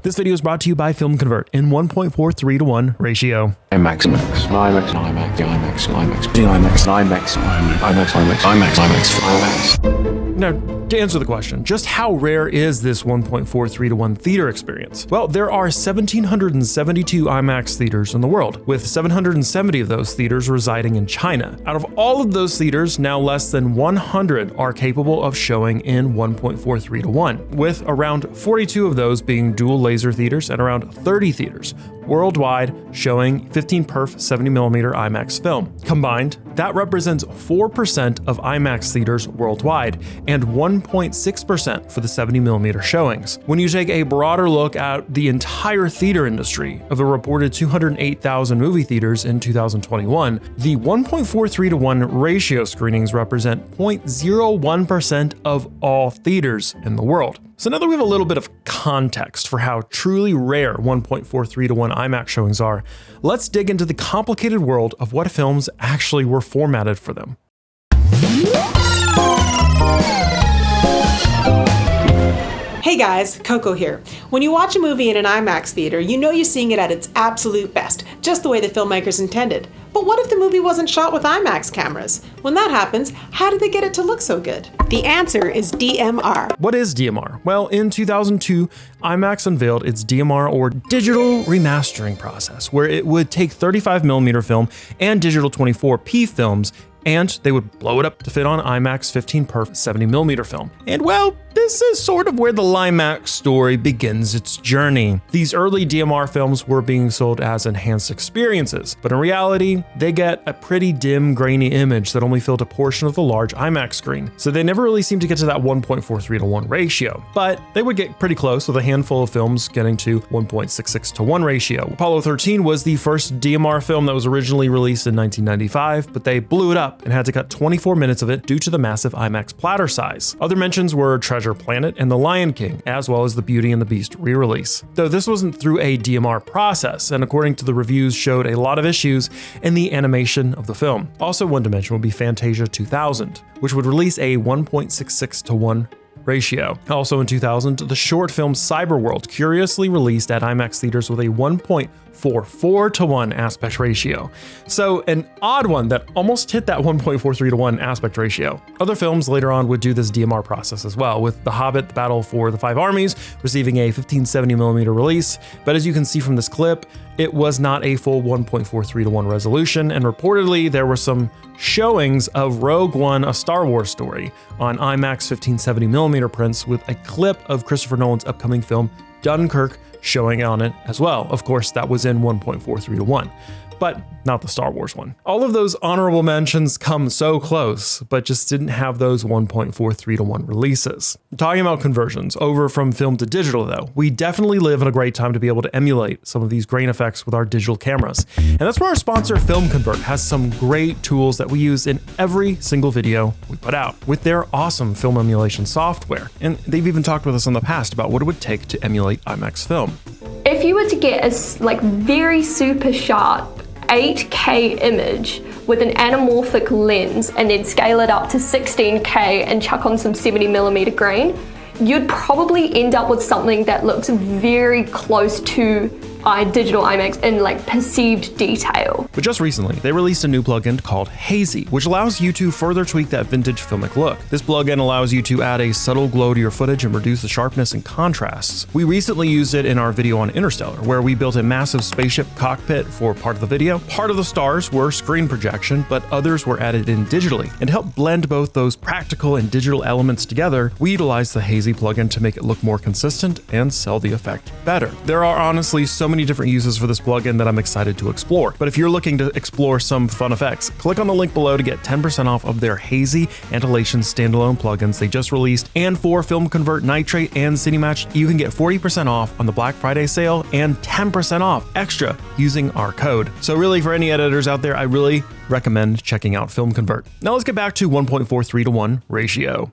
This video is brought to you by Film Convert in 1.43 to 1 ratio. IMAX, IMAX, IMAX, IMAX, IMAX, IMAX, IMAX, IMAX, IMAX, IMAX. Now, to answer the question, just how rare is this 1.43 to 1 theater experience? Well, there are 1,772 IMAX theaters in the world, with 770 of those theaters residing in China. Out of all of those theaters, now less than 100 are capable of showing in 1.43 to 1, with around 42 of those being dual laser theaters and around 30 theaters worldwide showing 15 perf 70mm IMAX film. Combined, that represents 4% of IMAX theaters worldwide and 1.6% for the 70mm showings. When you take a broader look at the entire theater industry of the reported 208,000 movie theaters in 2021, the 1.43 to 1 ratio screenings represent 0.01% of all theaters in the world. So now that we have a little bit of context for how truly rare 1.43 to 1 IMAX showings are, let's dig into the complicated world of what films actually were formatted for them. Hey guys, Coco here. When you watch a movie in an IMAX theater, you know you're seeing it at its absolute best, just the way the filmmakers intended. But what if the movie wasn't shot with IMAX cameras? When that happens, how did they get it to look so good? The answer is DMR. What is DMR? Well, in 2002, IMAX unveiled its DMR, or digital remastering process, where it would take 35mm film and digital 24p films, and they would blow it up to fit on IMAX 15 perf 70mm film. And well, this is sort of where the IMAX story begins its journey. These early DMR films were being sold as enhanced experiences, but in reality, they get a pretty dim, grainy image that only filled a portion of the large IMAX screen. So they never really seemed to get to that 1.43 to 1 ratio, but they would get pretty close, with a handful of films getting to 1.66 to 1 ratio. Apollo 13 was the first DMR film that was originally released in 1995, but they blew it up and had to cut 24 minutes of it due to the massive IMAX platter size. Other mentions were Treasure Planet and The Lion King, as well as the Beauty and the Beast re-release. Though this wasn't through a DMR process, and according to the reviews, showed a lot of issues in the animation of the film. Also, one to mention would be Fantasia 2000, which would release a 1.66 to 1 ratio. Also in 2000, the short film Cyberworld curiously released at IMAX theaters with a 1.44 to 1 aspect ratio. So an odd one that almost hit that 1.43 to 1 aspect ratio. Other films later on would do this DMR process as well, with The Hobbit: The Battle for the Five Armies receiving a 1570mm release, but as you can see from this clip, it was not a full 1.43 to 1 resolution, and reportedly there were some showings of Rogue One: A Star Wars Story on IMAX 1570mm prints, with a clip of Christopher Nolan's upcoming film Dunkirk showing on it as well. Of course, that was in 1.43 to 1. But not the Star Wars one. All of those honorable mentions come so close, but just didn't have those 1.43 to 1 releases. Talking about conversions over from film to digital though, we definitely live in a great time to be able to emulate some of these grain effects with our digital cameras. And that's where our sponsor Film Convert has some great tools that we use in every single video we put out with their awesome film emulation software. And they've even talked with us in the past about what it would take to emulate IMAX film. If you were to get a very super sharp 8K image with an anamorphic lens and then scale it up to 16K and chuck on some 70mm grain, you'd probably end up with something that looks very close to digital IMAX in perceived detail. But just recently, they released a new plugin called Hazy, which allows you to further tweak that vintage filmic look. This plugin allows you to add a subtle glow to your footage and reduce the sharpness and contrasts. We recently used it in our video on Interstellar, where we built a massive spaceship cockpit for part of the video. Part of the stars were screen projection, but others were added in digitally. And to help blend both those practical and digital elements together, we utilized the Hazy plugin to make it look more consistent and sell the effect better. There are honestly so many different uses for this plugin that I'm excited to explore. But if you're looking to explore some fun effects, click on the link below to get 10% off of their Hazy Antillation standalone plugins they just released. And for Film Convert, Nitrate, and Cinematch, you can get 40% off on the Black Friday sale and 10% off extra using our code. So really, for any editors out there, I really recommend checking out Film Convert. Now let's get back to 1.43 to 1 ratio.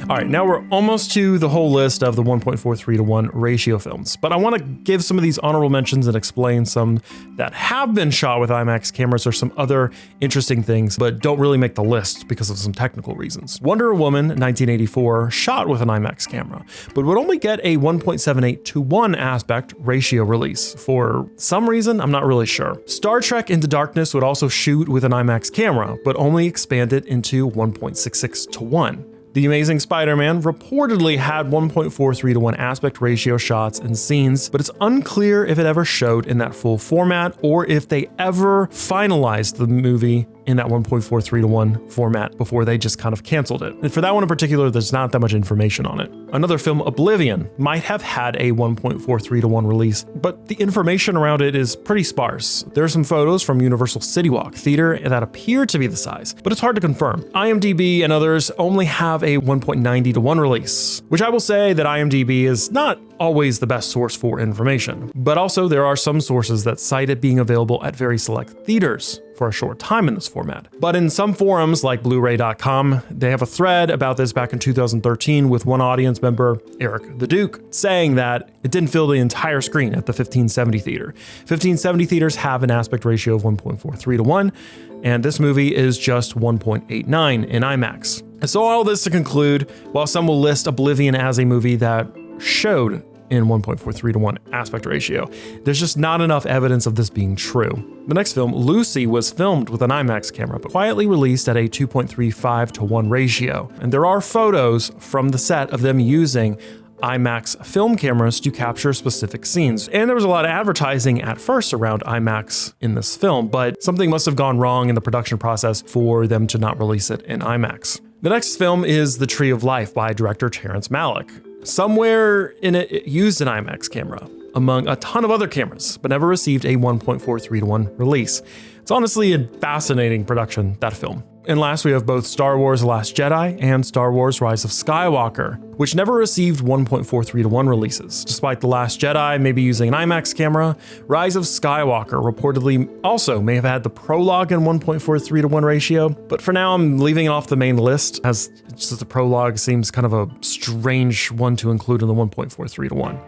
All right, now we're almost to the whole list of the 1.43:1 ratio films, but I want to give some of these honorable mentions and explain some that have been shot with IMAX cameras or some other interesting things, but don't really make the list because of some technical reasons. Wonder Woman 1984 shot with an IMAX camera, but would only get a 1.78:1 aspect ratio release. For some reason, I'm not really sure. Star Trek Into Darkness would also shoot with an IMAX camera, but only expand it into 1.66:1. The Amazing Spider-Man reportedly had 1.43:1 aspect ratio shots and scenes, but it's unclear if it ever showed in that full format or if they ever finalized the movie in that 1.43:1 format before they just kind of canceled it. And for that one in particular, there's not that much information on it. Another film, Oblivion, might have had a 1.43:1 release, but the information around it is pretty sparse. There are some photos from Universal City Walk Theater that appear to be the size, but it's hard to confirm. IMDb and others only have a 1.90:1 release, which I will say that IMDb is not always the best source for information, but also there are some sources that cite it being available at very select theaters for a short time in this format. But in some forums like Blu-ray.com, they have a thread about this back in 2013 with one audience member, Eric the Duke, saying that it didn't fill the entire screen at the 1570 theater. 1570 theaters have an aspect ratio of 1.43:1, and this movie is just 1.89 in IMAX. And so all this to conclude, while some will list Oblivion as a movie that showed in 1.43:1 aspect ratio, there's just not enough evidence of this being true. The next film, Lucy, was filmed with an IMAX camera, but quietly released at a 2.35:1 ratio. And there are photos from the set of them using IMAX film cameras to capture specific scenes. And there was a lot of advertising at first around IMAX in this film, but something must have gone wrong in the production process for them to not release it in IMAX. The next film is The Tree of Life by director Terrence Malick. Somewhere in it used an IMAX camera, among a ton of other cameras, but never received a 1.43:1 release. It's honestly a fascinating production, that film. And last, we have both Star Wars The Last Jedi and Star Wars Rise of Skywalker, which never received 1.43:1 releases. Despite The Last Jedi maybe using an IMAX camera, Rise of Skywalker reportedly also may have had the prologue in 1.43:1 ratio, but for now I'm leaving it off the main list as just the prologue seems kind of a strange one to include in the 1.43:1.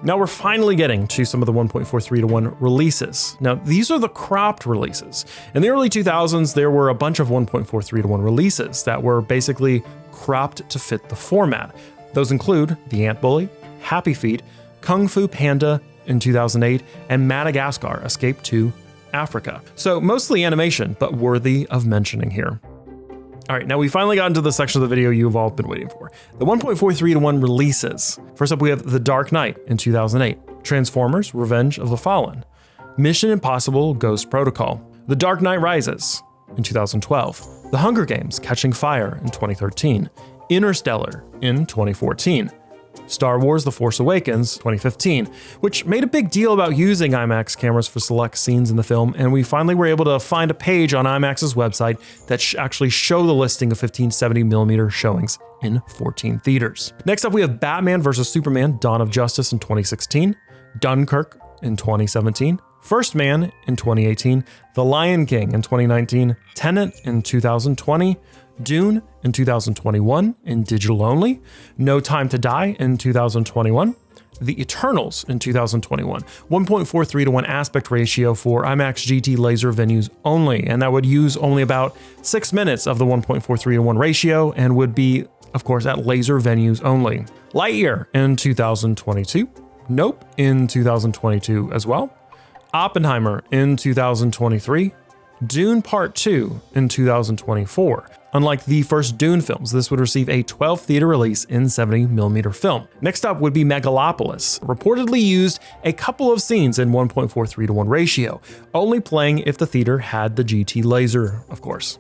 Now we're finally getting to some of the 1.43:1 releases. Now these are the cropped releases. In the early 2000s, there were a bunch of 1.43:1 releases that were basically cropped to fit the format. Those include The Ant Bully, Happy Feet, Kung Fu Panda in 2008, and Madagascar: Escape to Africa. So mostly animation, but worthy of mentioning here. All right, now we finally got into the section of the video you've all been waiting for. The 1.43:1 releases. First up, we have The Dark Knight in 2008, Transformers: Revenge of the Fallen, Mission Impossible: Ghost Protocol, The Dark Knight Rises in 2012, The Hunger Games: Catching Fire in 2013, Interstellar in 2014, Star Wars: The Force Awakens 2015, which made a big deal about using IMAX cameras for select scenes in the film, and we finally were able to find a page on IMAX's website that actually show the listing of 1570mm showings in 14 theaters. Next up, we have Batman vs. Superman: Dawn of Justice in 2016, Dunkirk in 2017, First Man in 2018, The Lion King in 2019, Tenet in 2020, Dune in 2021 in digital only, No Time to Die in 2021, The Eternals in 2021, 1.43:1 aspect ratio for IMAX GT laser venues only, and that would use only about 6 minutes of the 1.43:1 ratio and would be, of course, at laser venues only. Lightyear in 2022, Nope in 2022 as well, Oppenheimer in 2023, Dune Part 2 in 2024. Unlike the first Dune films, this would receive a 12 theater release in 70mm film. Next up would be Megalopolis, reportedly used a couple of scenes in 1.43:1 ratio, only playing if the theater had the GT laser, of course.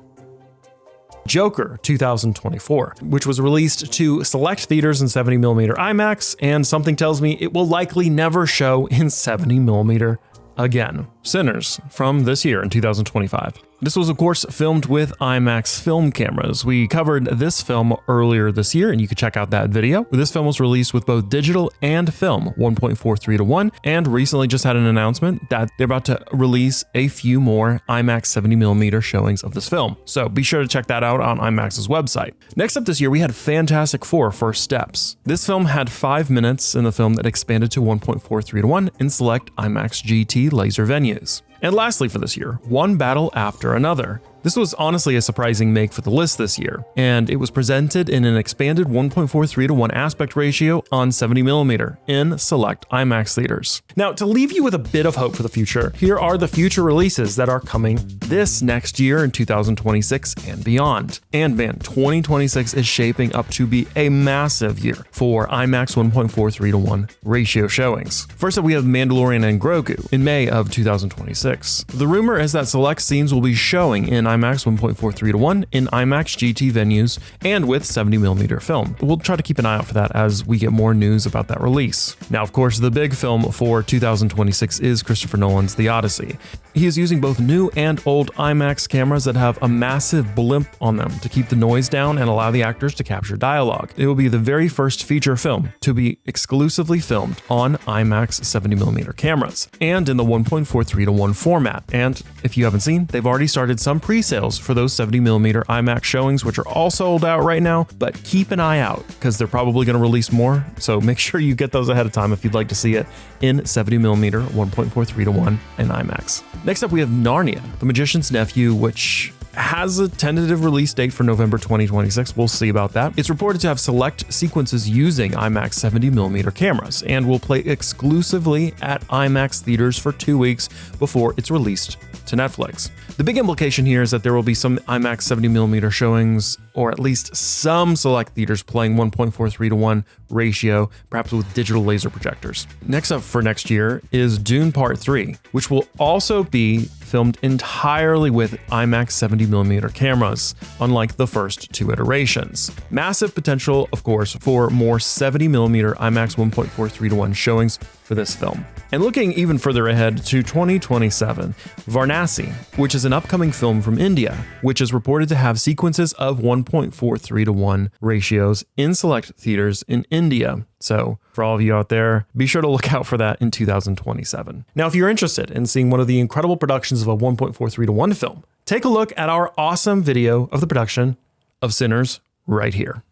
Joker 2024, which was released to select theaters in 70mm IMAX, and something tells me it will likely never show in 70mm again. Sinners from this year in 2025. This was, of course, filmed with IMAX film cameras. We covered this film earlier this year, and you can check out that video. This film was released with both digital and film, 1.43:1, and recently just had an announcement that they're about to release a few more IMAX 70mm showings of this film. So be sure to check that out on IMAX's website. Next up this year, we had Fantastic Four: First Steps. This film had 5 minutes in the film that expanded to 1.43:1 in select IMAX GT laser venues. And lastly for this year, One Battle After Another. This was honestly a surprising make for the list this year, and it was presented in an expanded 1.43:1 aspect ratio on 70mm in select IMAX theaters. Now, to leave you with a bit of hope for the future, here are the future releases that are coming this next year in 2026 and beyond. And man, 2026 is shaping up to be a massive year for IMAX 1.43:1 ratio showings. First up, we have Mandalorian and Grogu in May of 2026. The rumor is that select scenes will be showing in IMAX 1.43:1 in IMAX GT venues and with 70mm film. We'll try to keep an eye out for that as we get more news about that release. Now, of course, the big film for 2026 is Christopher Nolan's The Odyssey. He is using both new and old IMAX cameras that have a massive blimp on them to keep the noise down and allow the actors to capture dialogue. It will be the very first feature film to be exclusively filmed on IMAX 70mm cameras and in the 1.43:1 format. And if you haven't seen, they've already started some pre-sales for those 70mm IMAX showings, which are all sold out right now, but keep an eye out because they're probably going to release more. So make sure you get those ahead of time if you'd like to see it in 70mm 1.43:1 in IMAX. Next up, we have Narnia, The Magician's Nephew, which has a tentative release date for November 2026. We'll see about that. It's reported to have select sequences using IMAX 70mm cameras and will play exclusively at IMAX theaters for 2 weeks before it's released to Netflix. The big implication here is that there will be some IMAX 70mm showings, or at least some select theaters playing 1.43:1 ratio, perhaps with digital laser projectors. Next up for next year is Dune Part 3, which will also be filmed entirely with IMAX 70mm cameras, unlike the first two iterations. Massive potential, of course, for more 70mm IMAX 1.43:1 showings for this film. And looking even further ahead to 2027, Varanasi, which is an upcoming film from India, which is reported to have sequences of 1.43:1 ratios in select theaters in India. So for all of you out there, be sure to look out for that in 2027. Now, if you're interested in seeing one of the incredible productions of a 1.43:1 film, take a look at our awesome video of the production of Sinners right here.